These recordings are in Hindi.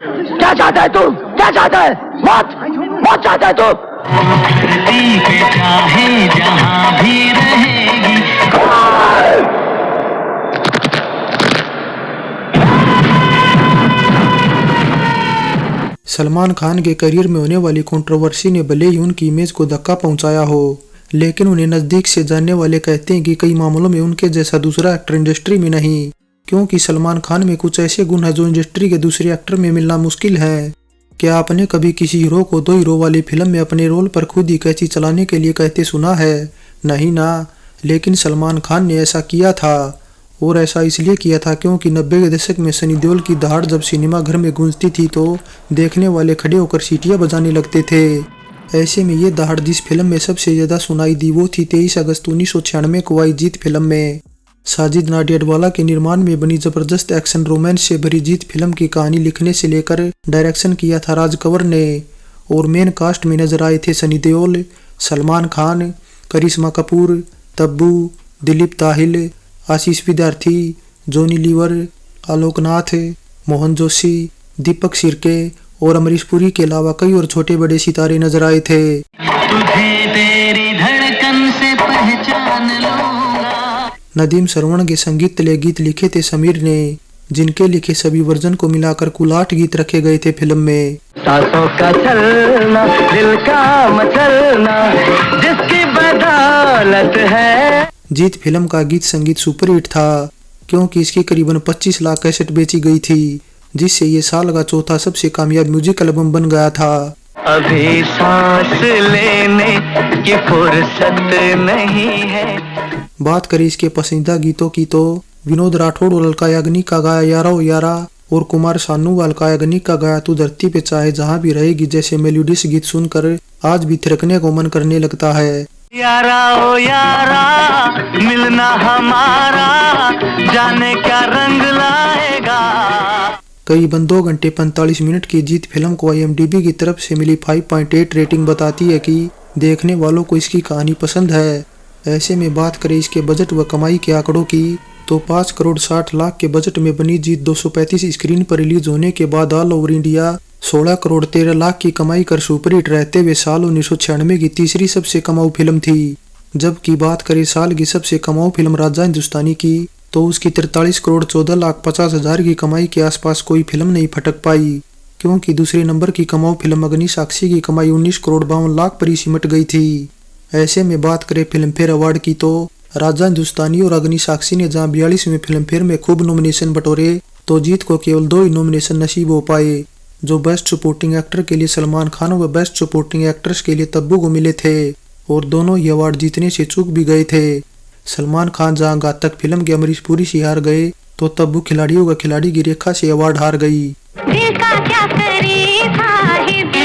क्या चाहता है तू? क्या चाहता है? मौत, मौत चाहता है तू? धरती पे चाहे जहां भी रहेगी। सलमान खान के करियर में होने वाली कंट्रोवर्सी ने भले ही उनकी इमेज को धक्का पहुंचाया हो, लेकिन उन्हें नजदीक से जानने वाले कहते हैं कि कई मामलों में उनके जैसा दूसरा एक्टर इंडस्ट्री में नहीं, क्योंकि सलमान खान में कुछ ऐसे गुण हैं जो इंडस्ट्री के दूसरे एक्टर में मिलना मुश्किल है। क्या आपने कभी किसी हीरो को दो हीरो वाली फिल्म में अपने रोल पर खुद ही कैंची चलाने के लिए कहते सुना है? नहीं ना, लेकिन सलमान खान ने ऐसा किया था, और ऐसा इसलिए किया था क्योंकि 90 के दशक में सनी देओल की दहाड़ जब सिनेमा घर में गूंजती थी तो देखने वाले खड़े होकर सीटियां बजाने लगते थे। ऐसे में ये दहाड़ जिस फिल्म में सबसे ज्यादा सुनाई दी वो थी 23 अगस्त 1996 को आई जीत फिल्म में। साजिद नाडियाडवाला के निर्माण में बनी जबरदस्त एक्शन रोमांस से भरी जीत फिल्म की कहानी लिखने से लेकर डायरेक्शन किया था राज कंवर ने, और मेन कास्ट में नजर आए थे सनी देओल, सलमान खान, करिश्मा कपूर, तब्बू, दिलीप ताहिल, आशीष विद्यार्थी, जॉनी लीवर, आलोकनाथ, मोहन जोशी, दीपक सिरके और अमरीश पुरी के अलावा कई और छोटे बड़े सितारे नजर आए थे। तुझे तेरी धड़कन से पहचान लूंगा। नदीम श्रवण के संगीत तले गीत लिखे थे समीर ने, जिनके लिखे सभी वर्जन को मिलाकर कुल 8 गीत रखे गए थे फिल्म में। सांसों का चलना, दिल का मचलना, जिसकी बदौलत है। जीत फिल्म का गीत संगीत सुपरहिट था, क्योंकि इसकी करीबन 25 लाख कैसेट बेची गई थी, जिससे ये साल का चौथा सबसे कामयाब म्यूजिक एल्बम बन गया था। अभी सांस लेने की फुर्सत नहीं है। बात करें इसके पसंदीदा गीतों की तो विनोद राठौड़ और अलका याग्निक का गाया यारा ओ यारा, और कुमार सानू व अलका याग्निक का गाया तू धरती पे चाहे जहां भी रहेगी जैसे मेलोडियस गीत सुनकर आज भी थिरकने को मन करने लगता है। यारा ओ यारा, मिलना हमारा जाने क्या रंग लाएगा। करीबन 2 घंटे 45 मिनट की जीत फिल्म को IMDb की तरफ से मिली 5.8 रेटिंग बताती है कि देखने वालों को इसकी कहानी पसंद है। ऐसे में बात करें इसके बजट व कमाई के आंकड़ों की तो 5 करोड़ 60 लाख के बजट में बनी जीत 235 स्क्रीन पर रिलीज होने के बाद all over India 16 crore 13 lakh की कमाई कर सुपरहिट रहते हुए साल 1996 की तीसरी सबसे कमाऊ फिल्म थी। जबकि बात करें साल की सबसे कमाऊ फिल्म राजा हिंदुस्तानी की तो उसकी 43 करोड़ 14 लाख 50 हजार की कमाई के आसपास कोई फिल्म नहीं फटक पाई, क्योंकि दूसरे नंबर की कमाऊ फिल्म अग्नि साक्षी की कमाई 19 करोड़ 52 लाख पर ही सिमट गई थी। ऐसे में बात करें फिल्म फेयर अवार्ड की तो राजा हिंदुस्तानी और अग्नि साक्षी ने जहां 42वें फिल्म फेयर में खूब नॉमिनेशन बटोरे तो जीत को केवल 2 ही नॉमिनेशन नसीब हो पाए, जो बेस्ट सपोर्टिंग एक्टर के लिए सलमान खान व बेस्ट सपोर्टिंग एक्ट्रेस के लिए तब्बू को मिले थे, और दोनों ही अवार्ड जीतने से चूक भी गए थे। सलमान खान जहां घातक फिल्म के अमरीश पुरी से हार गए तो तब्बू खिलाड़ियों का खिलाड़ी की रेखा से अवार्ड हार गई। दिल का क्या करे साहिब,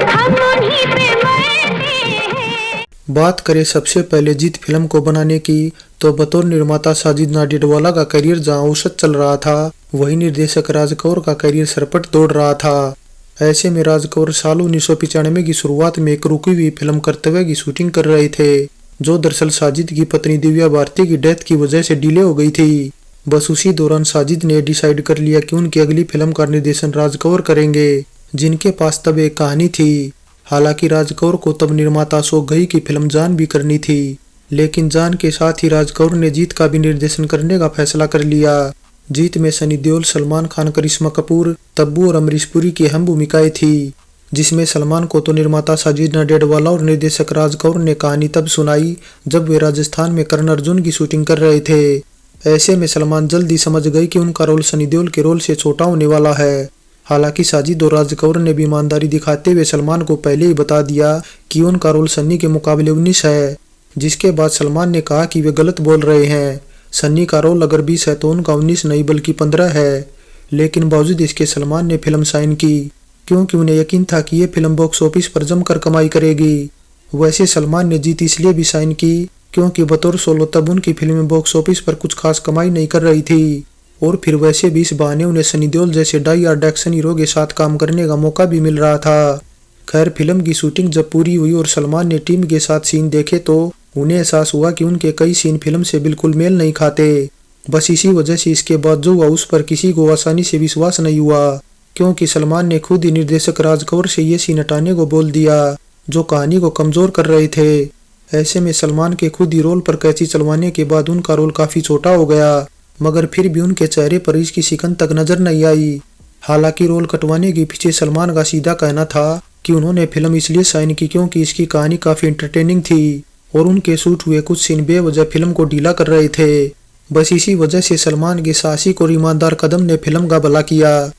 हम उन्हीं पे मरते हैं। बात करें सबसे पहले जीत फिल्म को बनाने की तो बतौर निर्माता साजिद नाडियाडवाला का करियर जहां औसत चल रहा था, वही निर्देशक राज कंवर का करियर सरपट दौड़ रहा था। ऐसे में राज कंवर साल 1995 की शुरुआत में एक रुकी हुई फिल्म कर्तव्य की शूटिंग कर रहे थे, जो दरअसल साजिद की पत्नी दिव्या भारती की डेथ की वजह से डिले हो गई थी। बस उसी दौरान साजिद ने डिसाइड कर लिया कि उनकी अगली फिल्म का निर्देशन राज कंवर करेंगे, जिनके पास तब एक कहानी थी। हालांकि राज कंवर को तब निर्माता अशोक घई की फिल्म जान भी करनी थी, लेकिन जान के साथ ही राज कंवर ने जीत का भी निर्देशन करने का फैसला कर लिया। जीत में सनी देओल, सलमान खान, करिश्मा कपूर, तब्बू और अमरीश पुरी की अहम भूमिकाएं थी, जिसमें सलमान को तो निर्माता साजिद नाडियाडवाला और निर्देशक राज कंवर ने कहानी तब सुनाई जब वे राजस्थान में करण अर्जुन की शूटिंग कर रहे थे। ऐसे में सलमान जल्दी समझ गए कि उनका रोल सनी देओल के रोल से छोटा होने वाला है। हालांकि साजिद और राज कंवर ने भी ईमानदारी दिखाते हुए सलमान को पहले ही बता दिया कि उनका रोल सन्नी के मुकाबले 19 है, जिसके बाद सलमान ने कहा कि वे गलत बोल रहे हैं। सन्नी का रोल अगर 20 है तो उनका 19 नहीं बल्कि 15 है, लेकिन बावजूद इसके सलमान ने फिल्म साइन की, क्योंकि उन्हें यकीन था कि ये फिल्म बॉक्स ऑफिस पर जमकर कमाई करेगी। वैसे सलमान ने जीत इसलिए भी साइन की क्योंकि बतौर सोलो तब उनकी फिल्म बॉक्स ऑफिस पर कुछ खास कमाई नहीं कर रही थी, और फिर वैसे भी इस बहाने उन्हें सनी देओल जैसे डाई हार्ड एक्शन हीरो के साथ काम करने का मौका भी मिल रहा था। खैर फिल्म की शूटिंग जब पूरी हुई और सलमान ने टीम के साथ सीन देखे तो उन्हें एहसास हुआ कि उनके कई सीन फिल्म से बिल्कुल मेल नहीं खाते। बस इसी वजह से इसके बाद जो हुआ उस पर किसी को आसानी से विश्वास नहीं हुआ, क्योंकि सलमान ने खुद ही निर्देशक राज कौर से ये सीन हटाने को बोल दिया जो कहानी को कमजोर कर रहे थे। ऐसे में सलमान के खुद ही रोल पर कैंची चलवाने के बाद उनका रोल काफी छोटा हो गया, मगर फिर भी उनके चेहरे पर इसकी शिकन तक नजर नहीं आई। हालांकि रोल कटवाने के पीछे सलमान का सीधा कहना था कि उन्होंने फिल्म इसलिए साइन की क्योंकि इसकी कहानी काफी एंटरटेनिंग थी और उनके शूट हुए कुछ सीन बेवजह फिल्म को ढीला कर रहे थे। बस इसी वजह से सलमान के साहसिक और ईमानदार कदम ने फिल्म का भला किया।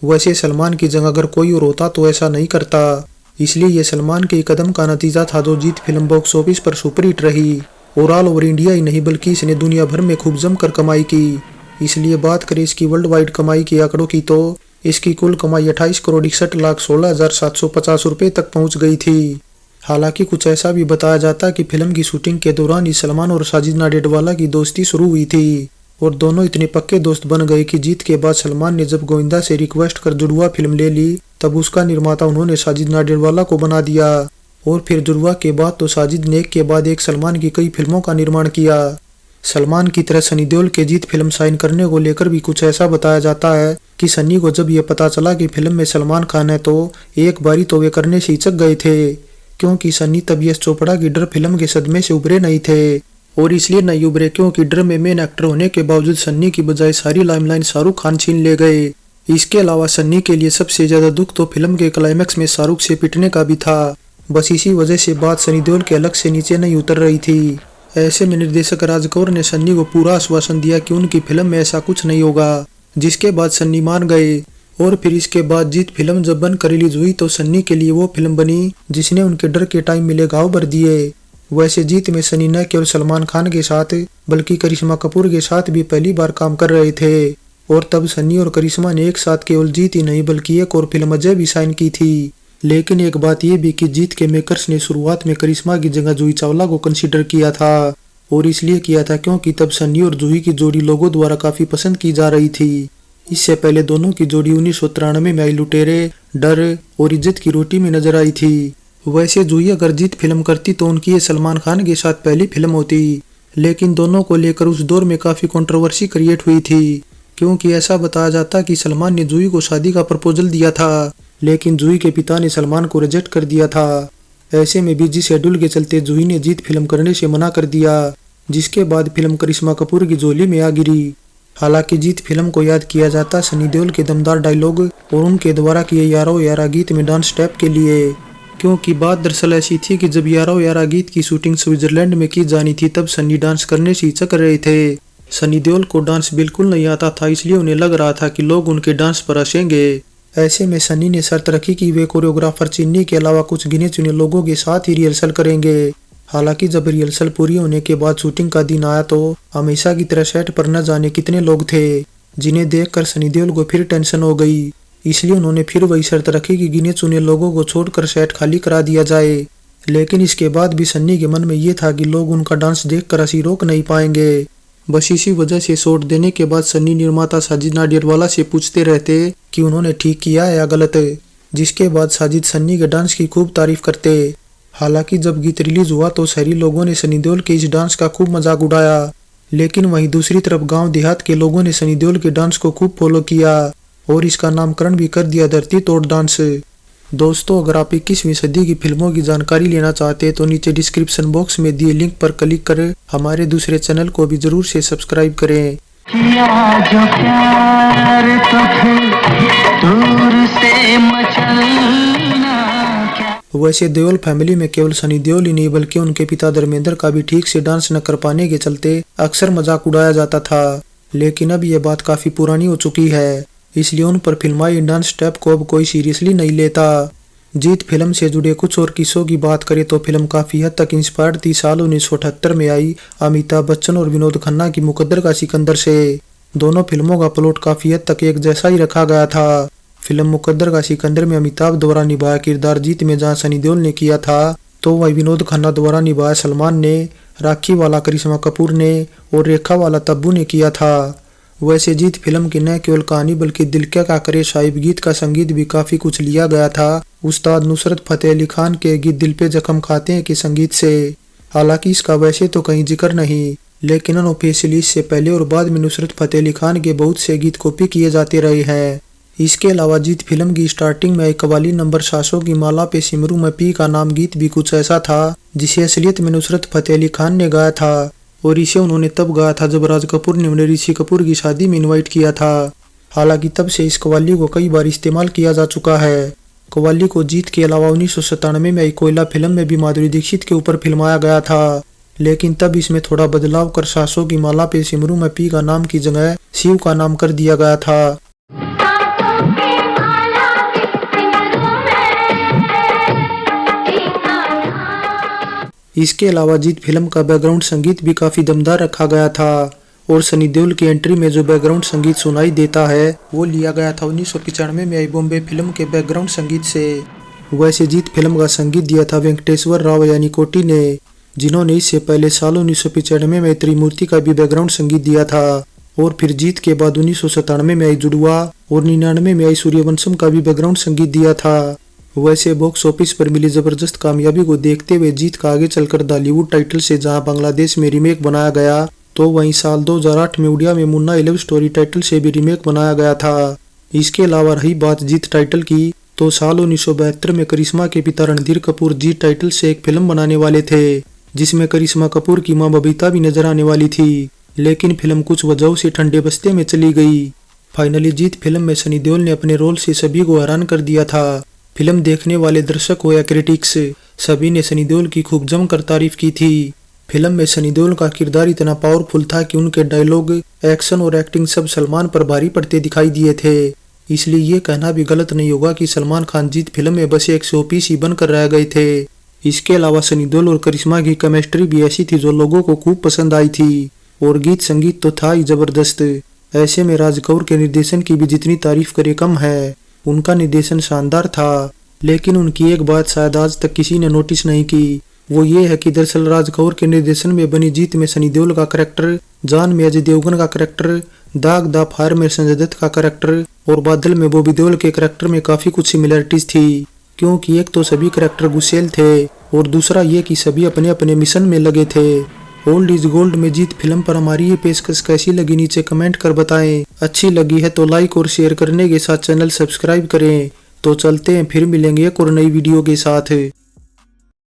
वैसे सलमान की जगह अगर कोई और होता तो ऐसा नहीं करता, इसलिए ये सलमान के कदम का नतीजा था जो जीत फिल्म बॉक्स ऑफिस पर सुपरहिट रही और ऑल ओवर इंडिया ही नहीं बल्कि इसने दुनिया भर में खूब जमकर कमाई की। इसलिए बात करें इसकी वर्ल्ड वाइड कमाई के आंकड़ों की तो इसकी कुल कमाई 28,61,16,750 रुपए तक पहुंच गई थी। हालांकि कुछ ऐसा भी बताया जाता कि फिल्म की शूटिंग के दौरान ही सलमान और साजिद नाडियाडवाला की दोस्ती शुरू हुई थी और दोनों इतने पक्के दोस्त बन गए कि जीत के बाद सलमान ने जब गोविंदा से रिक्वेस्ट कर जुड़वा फिल्म ले ली तब उसका निर्माता उन्होंने साजिद नाडियाडवाला को बना दिया और फिर जुड़वा के बाद तो साजिद ने एक के बाद एक सलमान की कई फिल्मों का निर्माण किया। सलमान की तरह सनी देओल के जीत फिल्म साइन करने को लेकर भी कुछ ऐसा बताया जाता है कि सनी को जब यह पता चला कि फिल्म में सलमान खान है तो एक बारी तो वे करने से हिचक गए थे, क्योंकि सनी तब यश चोपड़ा की डर फिल्म के सदमे से उभरे नहीं थे और इसलिए नहीं उभरे क्योंकि डर में मेन एक्टर होने के बावजूद सन्नी की बजाय सारी लाइमलाइन शाहरुख खान छीन ले गए। इसके अलावा सन्नी के लिए सबसे ज्यादा दुख तो फिल्म के क्लाइमैक्स में शाहरुख से पिटने का भी था। बस इसी वजह से बात सनी देओल के अलग से नीचे नहीं उतर रही थी। ऐसे में निर्देशक राज कौर ने सन्नी को पूरा आश्वासन दिया कि उनकी फिल्म में ऐसा कुछ नहीं होगा, जिसके बाद सन्नी मान गए और फिर इसके बाद जीत फिल्म जब बनकर रिलीज हुई तो सन्नी के लिए वो फिल्म बनी जिसने उनके डर के टाइम मिले घाव भर दिए। वैसे जीत में सनी न केवल सलमान खान के साथ बल्कि करिश्मा कपूर के साथ भी पहली बार काम कर रहे थे और तब सनी और करिश्मा ने एक साथ केवल जीत ही नहीं बल्कि एक और फिल्म अजय भी साइन की थी। लेकिन एक बात यह भी कि जीत के मेकर्स ने शुरुआत में करिश्मा की जगह जूही चावला को कंसीडर किया था और इसलिए किया था क्योंकि तब सनी और जूही की जोड़ी लोगों द्वारा काफी पसंद की जा रही थी। इससे पहले दोनों की जोड़ी 1993 में आई लुटेरे, डर और इज्जत की रोटी में नजर आई थी। वैसे जूही अगर जीत फिल्म करती तो उनकी ये सलमान खान के साथ पहली फिल्म होती, लेकिन दोनों को लेकर उस दौर में काफी कंट्रोवर्सी क्रिएट हुई थी क्योंकि ऐसा बताया जाता कि सलमान ने जूही को शादी का प्रपोजल दिया था, लेकिन जूही के पिता ने सलमान को रिजेक्ट कर दिया था। ऐसे में बिजी शेड्यूल के चलते जूही ने जीत फिल्म करने से मना कर दिया, जिसके बाद फिल्म करिश्मा कपूर की झोली में आ गिरी। हालांकि जीत फिल्म को याद किया जाता सनी देओल के दमदार डायलॉग और उनके द्वारा किए यारो यारा गीत में डांस स्टेप के लिए, क्योंकि बात दरअसल ऐसी थी कि जब यारो यारा गीत की शूटिंग स्विट्जरलैंड में की जानी थी तब सनी डांस करने से हिचक रहे थे। सनी देओल को डांस बिल्कुल नहीं आता था, इसलिए उन्हें लग रहा था कि लोग उनके डांस पर हंसेंगे। ऐसे में सनी ने शर्त रखी कि वे कोरियोग्राफर चीनी के अलावा कुछ गिने चुने लोगों के साथ ही रिहर्सल करेंगे। हालांकि जब रिहर्सल पूरी होने के बाद शूटिंग का दिन आया तो हमेशा की तरह सेट पर न जाने कितने लोग थे, जिन्हें देखकर सनी देओल को फिर टेंशन हो गई। इसलिए उन्होंने फिर वही शर्त रखी कि गिने चुने लोगों को छोड़कर सेट खाली करा दिया जाए। लेकिन इसके बाद भी सन्नी के मन में ये था कि लोग उनका डांस देखकर हंसी रोक नहीं पाएंगे। बस इसी वजह से शॉट देने के बाद सन्नी निर्माता साजिद नाडियाडवाला से पूछते रहते कि उन्होंने ठीक किया है या गलत, जिसके बाद साजिद सन्नी के डांस की खूब तारीफ करते। हालांकि जब गीत रिलीज हुआ तो शहरी लोगों ने सनी देओल के इस डांस का खूब मजाक उड़ाया, लेकिन वहीं दूसरी तरफ गांव देहात के लोगों ने सनी देओल के डांस को खूब फॉलो किया और इसका नामकरण भी कर दिया धरती तोड़ डांस। दोस्तों, अगर आप 21वीं सदी की फिल्मों की जानकारी लेना चाहते हैं तो नीचे डिस्क्रिप्शन बॉक्स में दिए लिंक पर क्लिक कर हमारे दूसरे चैनल को भी जरूर से सब्सक्राइब करें। किया जो प्यार तो फिर दूर से मचलना क्या। वैसे देओल फैमिली में केवल सनी देओल ही नहीं बल्कि उनके पिता धर्मेंद्र का भी ठीक से डांस न कर पाने के चलते अक्सर मजाक उड़ाया जाता था, लेकिन अब यह बात काफी पुरानी हो चुकी है, इसलिए उन पर फिल्माई डांस स्टेप को अब कोई सीरियसली नहीं लेता। जीत फिल्म से जुड़े कुछ और किस्सों की बात करें तो फिल्म काफी हद तक इंस्पायर्ड थी साल 1978 में आई अमिताभ बच्चन और विनोद खन्ना की मुकद्दर का सिकंदर से। दोनों फिल्मों का प्लॉट काफी हद तक एक जैसा ही रखा गया था। फिल्म मुकद्दर का सिकंदर में अमिताभ द्वारा निभाया किरदार जीत में जहाँ सनी देओल ने किया था तो वही विनोद खन्ना द्वारा निभाया सलमान ने, राखी वाला करिश्मा कपूर ने और रेखा वाला तब्बू ने किया था। वैसे जीत फिल्म की न केवल कहानी बल्कि दिल क्या का करे साहिब गीत का संगीत भी काफी कुछ लिया गया था उस्ताद नुसरत फतेह अली खान के गीत दिल पे जख्म खाते हैं के संगीत से। हालांकि इसका वैसे तो कहीं जिक्र नहीं, लेकिन अनऑफिशियली इससे पहले और बाद में नुसरत फतेह अली खान के बहुत से गीत कॉपी किए जाते रहे हैं। इसके अलावा जीत फिल्म की स्टार्टिंग में एक कव्वाली नंबर सासों की माला पे सिमरू में पी का नाम गीत भी कुछ ऐसा था जिसे असलियत में नुसरत फतेह अली खान ने गाया था, और इसे उन्होंने तब गाया था जब राज कपूर ने उन्हें ऋषि कपूर की शादी में इनवाइट किया था। हालांकि तब से इस कव्वाली को कई बार इस्तेमाल किया जा चुका है। कव्वाली को जीत के अलावा 1997 में आई कोयला फिल्म में भी माधुरी दीक्षित के ऊपर फिल्माया गया था, लेकिन तब इसमें थोड़ा बदलाव कर सासों की माला पे सिमरू में पी का नाम की जगह शिव का नाम कर दिया गया था। इसके अलावा जीत फिल्म का बैकग्राउंड संगीत भी काफी दमदार रखा गया था, और सनी देओल की एंट्री में जो बैकग्राउंड संगीत सुनाई देता है वो लिया गया था 1995 में आई बॉम्बे फिल्म के बैकग्राउंड संगीत से। वैसे जीत फिल्म का संगीत दिया था वेंकटेश्वर राव यानी कोटी ने, जिन्होंने इससे पहले साल 1995 में त्रिमूर्ति का भी बैकग्राउंड संगीत दिया था, और फिर जीत के बाद 1997 में आई जुड़वा और 99 में आई सूर्यवंशम का भी बैकग्राउंड संगीत दिया था। वैसे बॉक्स ऑफिस पर मिली जबरदस्त कामयाबी को देखते हुए जीत का आगे चलकर बॉलीवुड टाइटल से जहां बांग्लादेश में रीमेक बनाया गया, तो वहीं साल 2008 में उड़िया में मुन्ना लव स्टोरी टाइटल से भी रीमेक बनाया गया था। इसके अलावा रही बात जीत टाइटल की, तो साल 1972 में करिश्मा के पिता रणधीर कपूर जीत टाइटल से एक फिल्म बनाने वाले थे, जिसमें करिश्मा कपूर की मां बबीता भी नजर आने वाली थी, लेकिन फिल्म कुछ वजहों से ठंडे बस्ते में चली गई। फाइनली जीत फिल्म में सनी देओल ने अपने रोल से सभी को हैरान कर दिया था। फिल्म देखने वाले दर्शक हो या क्रिटिक्स, सभी ने सनी देओल की खूब जमकर तारीफ की थी। फिल्म में सनी देओल का किरदार इतना पावरफुल था कि उनके डायलॉग, एक्शन और एक्टिंग सब सलमान पर भारी पड़ते दिखाई दिए थे। इसलिए ये कहना भी गलत नहीं होगा कि सलमान खान जीत फिल्म में बस एक शोपीस ही बनकर रह गए थे। इसके अलावा सनी देओल और करिश्मा की केमिस्ट्री भी ऐसी थी जो लोगों को खूब पसंद आई थी, और गीत संगीत तो था ही जबरदस्त। ऐसे में राज कपूर के निर्देशन की भी जितनी तारीफ करे कम है। उनका निर्देशन शानदार था, लेकिन उनकी एक बात शायद आज तक किसी ने नोटिस नहीं की, वो ये है कि दरअसल राज कपूर के निर्देशन में बनी जीत में सनी देओल का करैक्टर, जान में अजय देवगन का करैक्टर, दाग दा फायर में संजय दत्त का करैक्टर और बादल में बॉबी देओल के करैक्टर में काफी कुछ सिमिलरिटीज थी। क्योंकि एक तो सभी करैक्टर गुस्सेल थे, और दूसरा ये कि सभी अपने अपने मिशन में लगे थे। ओल्ड इज गोल्ड में जीत फिल्म पर हमारी ये पेशकश कैसी लगी नीचे कमेंट कर बताएं। अच्छी लगी है तो लाइक और शेयर करने के साथ चैनल सब्सक्राइब करें। तो चलते हैं, फिर मिलेंगे एक और नई वीडियो के साथ।